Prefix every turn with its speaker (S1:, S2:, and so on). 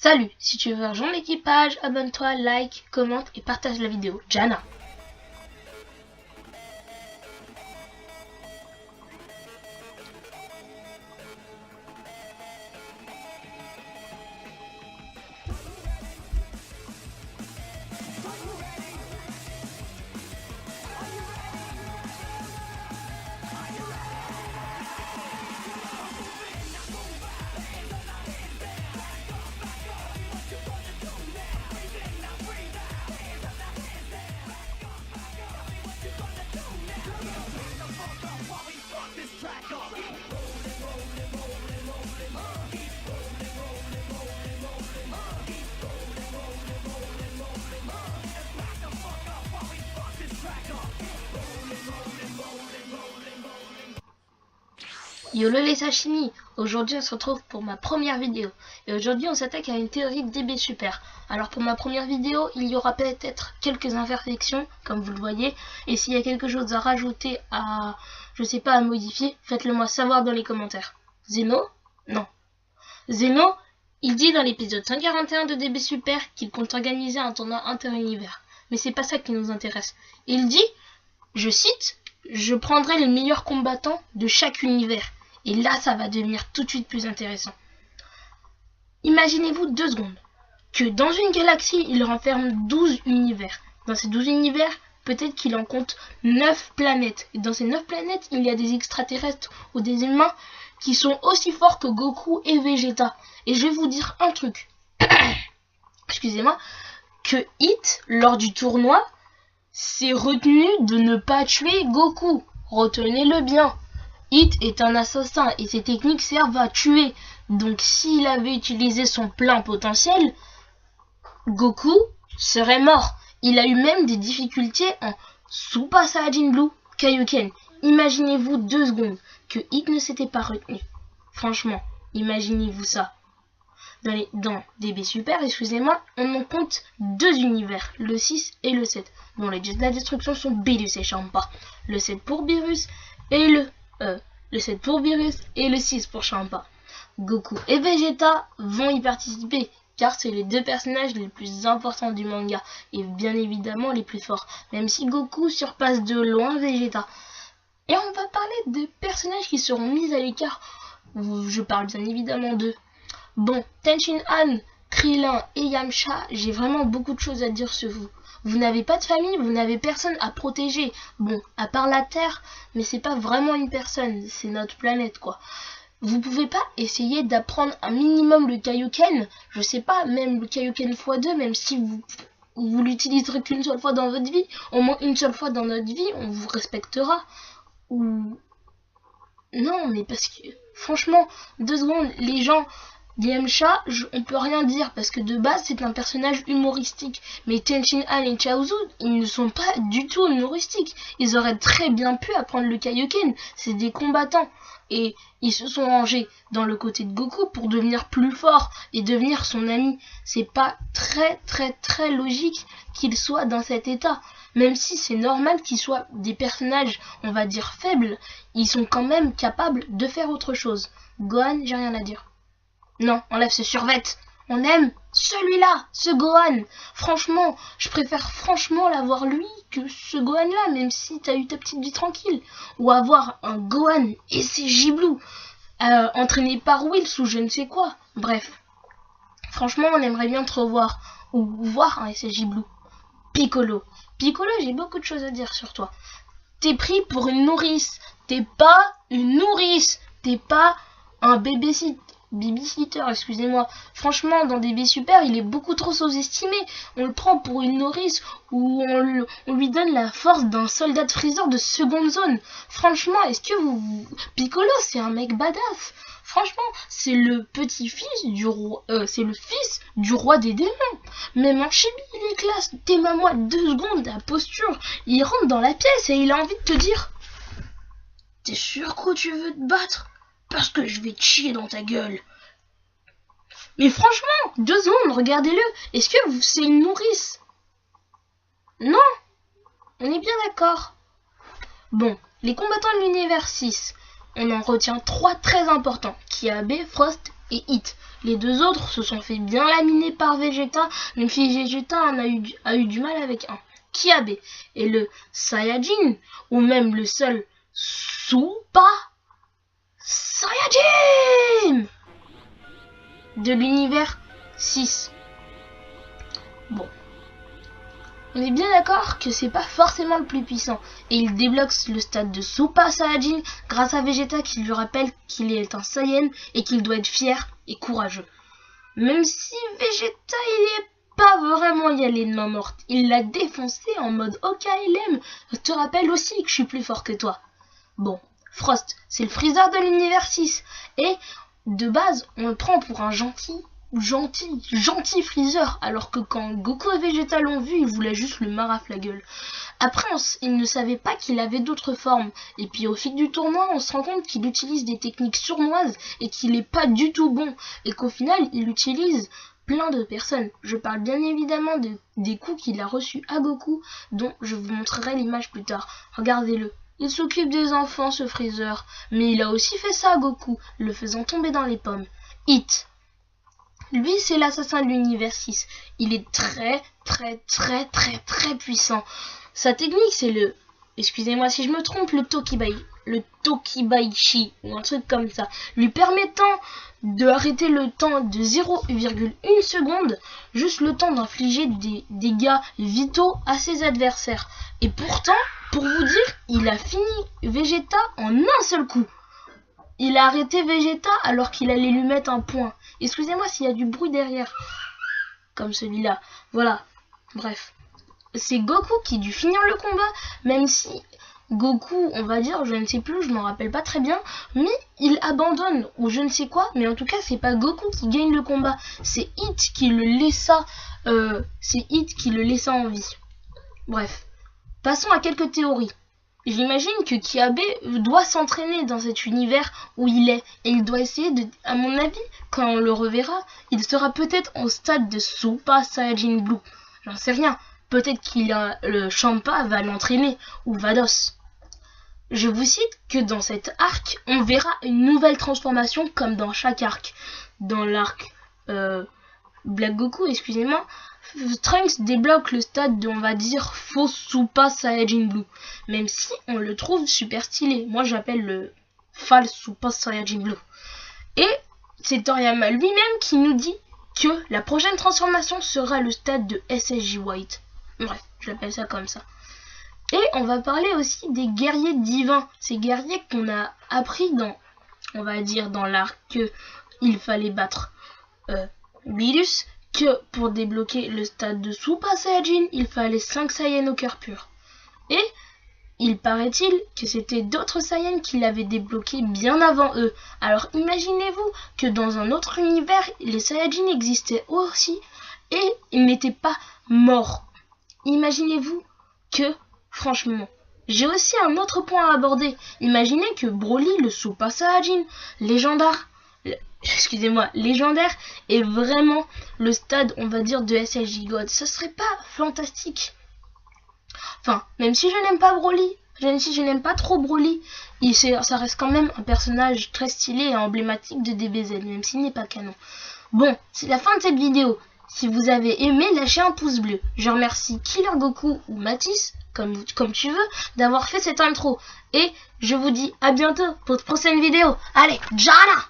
S1: Salut, si tu veux rejoindre l'équipage, abonne-toi, like, commente et partage la vidéo. Jana. Yolo les sashimi, aujourd'hui on se retrouve pour ma première vidéo et aujourd'hui on s'attaque à une théorie de DB Super. Alors pour ma première vidéo il y aura peut-être quelques imperfections comme vous le voyez, et s'il y a quelque chose à rajouter, à modifier, faites-le moi savoir dans les commentaires. Zeno? Non. Zeno, il dit dans l'épisode 141 de DB Super qu'il compte organiser un tournoi inter-univers, mais c'est pas ça qui nous intéresse. Il dit, je cite, je prendrai les meilleurs combattants de chaque univers. Et là, ça va devenir tout de suite plus intéressant. Imaginez-vous 2 secondes que dans une galaxie, il renferme 12 univers. Dans ces 12 univers, peut-être qu'il en compte 9 planètes. Et dans ces 9 planètes, il y a des extraterrestres ou des humains qui sont aussi forts que Goku et Vegeta. Et je vais vous dire un truc. Excusez-moi. Que Hit, lors du tournoi, s'est retenu de ne pas tuer Goku. Retenez-le bien. Hit est un assassin et ses techniques servent à tuer. Donc s'il avait utilisé son plein potentiel, Goku serait mort. Il a eu même des difficultés en Super Saiyajin Blue Kaioken. Imaginez-vous 2 secondes que Hit ne s'était pas retenu. Franchement, imaginez-vous ça. Dans DB Super, excusez-moi, on en compte 2 univers, le 6 et le 7. Dont les dieux de la destruction sont Beerus et Champa. Le 7 pour Beerus et le 7 pour Beerus et le 6 pour Champa. Goku et Vegeta vont y participer car c'est les 2 personnages les plus importants du manga et bien évidemment les plus forts, même si Goku surpasse de loin Vegeta. Et on va parler de personnages qui seront mis à l'écart. Je parle bien évidemment d'eux. Bon, Tenshin Han, Krillin et Yamcha, j'ai vraiment beaucoup de choses à dire sur vous. Vous n'avez pas de famille, vous n'avez personne à protéger. Bon, à part la Terre, mais c'est pas vraiment une personne, c'est notre planète quoi. Vous pouvez pas essayer d'apprendre un minimum le Kaioken, je sais pas, même le Kaioken x2, même si vous l'utiliserez qu'une seule fois dans votre vie, au moins une seule fois dans notre vie, on vous respectera. Ou... Non, mais parce que, franchement, 2 secondes, les gens... Yamcha, on peut rien dire parce que de base c'est un personnage humoristique. Mais Tenshin Han et Chaozu, ils ne sont pas du tout humoristiques. Ils auraient très bien pu apprendre le Kaioken. C'est des combattants. Et ils se sont rangés dans le côté de Goku pour devenir plus forts et devenir son ami. C'est pas très logique qu'ils soient dans cet état. Même si c'est normal qu'ils soient des personnages, on va dire faibles, ils sont quand même capables de faire autre chose. Gohan, j'ai rien à dire. Non, enlève ce survêt. On aime celui-là, ce Gohan. Franchement, je préfère franchement l'avoir lui que ce Gohan-là, même si t'as eu ta petite vie tranquille. Ou avoir un Gohan et ses Giblou, entraîné par Whis ou je ne sais quoi. Bref, franchement, on aimerait bien te revoir. Ou voir un SSJ Blue. Piccolo. Piccolo, j'ai beaucoup de choses à dire sur toi. T'es pris pour une nourrice. T'es pas une nourrice. T'es pas un babysitter, excusez-moi. Franchement, dans DB Super, il est beaucoup trop sous-estimé. On le prend pour une nourrice ou on lui donne la force d'un soldat de Freezer de seconde zone. Franchement, est-ce que Piccolo, c'est un mec badass. Franchement, c'est le petit-fils du roi, c'est le fils du roi des démons. Même en chibi, il est classe. T'es maman 2 secondes, la posture. Il rentre dans la pièce et il a envie de te dire: t'es sûr que tu veux te battre? Parce que je vais te chier dans ta gueule. Mais franchement, 2 secondes, regardez-le. Est-ce que c'est une nourrice? Non. On est bien d'accord. Bon, les combattants de l'univers 6. On en retient 3 très importants. Kiabe, Frost et Hit. Les deux autres se sont fait bien laminer par Vegeta, même si Vegeta a eu du mal avec un. Kiabe est le Saiyajin, ou même le seul Super Saiyajin de l'univers 6. Bon. On est bien d'accord que c'est pas forcément le plus puissant, et il débloque le stade de Super Saiyajin grâce à Vegeta qui lui rappelle qu'il est un Saiyan et qu'il doit être fier et courageux. Même si Vegeta il est pas vraiment y aller de main morte, il l'a défoncé en mode OKLM, je te rappelle aussi que je suis plus fort que toi. Bon, Frost, c'est le Freezer de l'univers 6, et de base on le prend pour un gentil Freezer, alors que quand Goku et Vegeta l'ont vu, ils voulaient juste le maraf la gueule. Après, ils ne savaient pas qu'il avait d'autres formes, et puis au fil du tournoi, on se rend compte qu'il utilise des techniques sournoises et qu'il est pas du tout bon, et qu'au final, il utilise plein de personnes. Je parle bien évidemment des coups qu'il a reçus à Goku, dont je vous montrerai l'image plus tard. Regardez-le. Il s'occupe des enfants, ce Freezer, mais il a aussi fait ça à Goku, le faisant tomber dans les pommes. Hit. Lui, c'est l'assassin de l'univers 6. Il est très puissant. Sa technique, c'est le... Excusez-moi si je me trompe, le Tokibaishi, ou un truc comme ça. Lui permettant de arrêter le temps de 0,1 seconde, juste le temps d'infliger des dégâts vitaux à ses adversaires. Et pourtant, pour vous dire, il a fini Vegeta en un seul coup. Il a arrêté Vegeta alors qu'il allait lui mettre un point. Excusez-moi s'il y a du bruit derrière. Comme celui-là. Voilà. Bref. C'est Goku qui a dû finir le combat. Même si Goku, on va dire, je ne sais plus, je m'en rappelle pas très bien. Mais il abandonne ou je ne sais quoi. Mais en tout cas, c'est pas Goku qui gagne le combat. C'est Hit qui le laissa. En vie. Bref. Passons à quelques théories. J'imagine que Kiabe doit s'entraîner dans cet univers où il est. Et il doit essayer de... À mon avis, quand on le reverra, il sera peut-être au stade de Super Saiyajin Blue. J'en sais rien. Peut-être le Champa va l'entraîner. Ou Vados. Je vous cite que dans cet arc, on verra une nouvelle transformation comme dans chaque arc. Dans l'arc Black Goku, excusez-moi, Trunks débloque le stade de, on va dire, faux Super Saiyajin Blue. Même si on le trouve super stylé. Moi, j'appelle le false Super Saiyajin Blue. Et c'est Toriyama lui-même qui nous dit que la prochaine transformation sera le stade de SSJ White. Bref, je l'appelle ça comme ça. Et on va parler aussi des guerriers divins. Ces guerriers qu'on a appris dans, on va dire, dans l'arc qu'il fallait battre Beerus, que pour débloquer le stade de Super Saiyajin, il fallait 5 Saiyans au cœur pur. Et il paraît-il que c'était d'autres Saiyans qui l'avaient débloqué bien avant eux. Alors imaginez-vous que dans un autre univers, les Saiyajins existaient aussi et ils n'étaient pas morts. Imaginez-vous que, franchement, j'ai aussi un autre point à aborder. Imaginez que Broly, le Super Saiyajin légendaire, est vraiment le stade, on va dire, de SSJ God. Ce serait pas fantastique? Enfin, même si je n'aime pas Broly, même si je n'aime pas trop Broly, ça reste quand même un personnage très stylé et emblématique de DBZ, même s'il n'est pas canon. Bon, c'est la fin de cette vidéo. Si vous avez aimé, lâchez un pouce bleu. Je remercie Killer Goku ou Matisse, comme tu veux, d'avoir fait cette intro. Et je vous dis à bientôt pour de prochaines vidéos. Allez, Jana!